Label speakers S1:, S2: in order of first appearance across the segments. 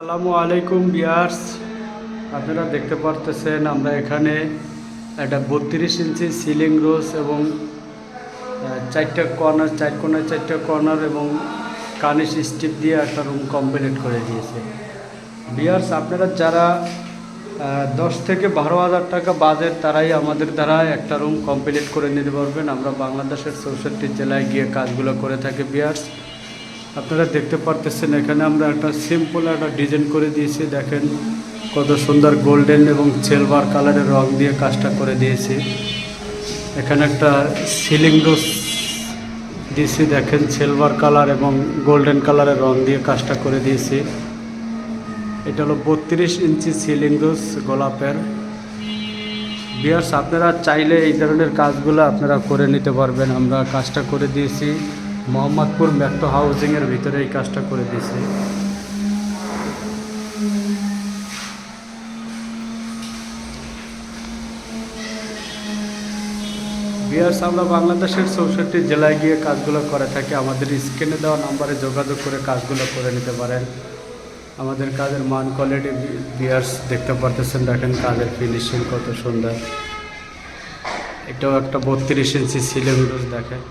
S1: আসসালামু আলাইকুম ভিউয়ার্স, আপনারা দেখতে পারতেছেন আমরা এখানে একটা 32 ইঞ্চি সিলিং রোজ এবং চার কোণায় চারটা কর্নার এবং কানিস স্টিপ দিয়ে একটা রুম কমপ্লিট করে দিয়েছে। ভিউয়ার্স, আপনারা যারা 10 থেকে 12 হাজার টাকা বাজেট তারাই আমাদের দ্বারা একটা রুম কমপ্লিট করে নিতে পারবেন। আমরা বাংলাদেশের 64 জেলায় গিয়ে কাজগুলো করে থাকি। ভিউয়ার্স, আপনারা দেখতে পারতেছেন এখানে আমরা একটা সিম্পল একটা ডিজাইন করে দিয়েছি। দেখেন কত সুন্দর গোল্ডেন এবং সিলভার কালারের রং দিয়ে কাজটা করে দিয়েছি। এখানে একটা সিলিং রোজ দিয়েছি, দেখেন সিলভার কালার এবং গোল্ডেন কালারের রং দিয়ে কাজটা করে দিয়েছি। এটা হলো 32 ইঞ্চি সিলিং রোজ গোলাপের। ভিউয়ার্স, আপনারা চাইলে এই ধরনের কাজগুলো আপনারা করে নিতে পারবেন। আমরা কাজটা করে দিয়েছি মোহাম্মদপুর মেট্রো হাউজিংয়ের ভিতরে এই কাজটা করে দিয়েছি। ভিউয়ার্স, আমরা বাংলাদেশের 64 জেলায় গিয়ে কাজগুলো করে থাকি। আমাদের স্ক্রিনে দেওয়া নাম্বারে যোগাযোগ করে কাজগুলো করে নিতে পারেন। আমাদের কাজের মান কোয়ালিটি ভিউয়ার্স দেখতে পারতেছেন, দেখেন কাজের ফিনিশিং কত সুন্দর। এটাও একটা 32 ইঞ্চি সিলিং রোজ। দেখেন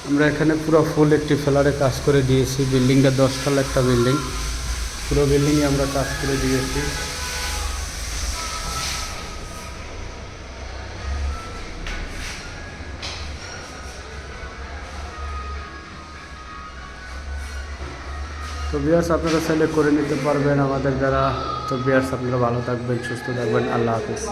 S1: আমরা এখানে পুরো ফুল একটি ফ্লোরে কাজ করে দিয়েছি। বিল্ডিংটা 10 তলা একটা বিল্ডিং, পুরো বিল্ডিংয়ে আমরা কাজ করে দিয়েছি। তো ভিউয়ার্স, আপনারা চাইলে করে নিতে পারবেন আমাদের দ্বারা। তো ভিউয়ার্স, আপনারা ভালো থাকবেন, সুস্থ থাকবেন। আল্লাহ হাফেজ।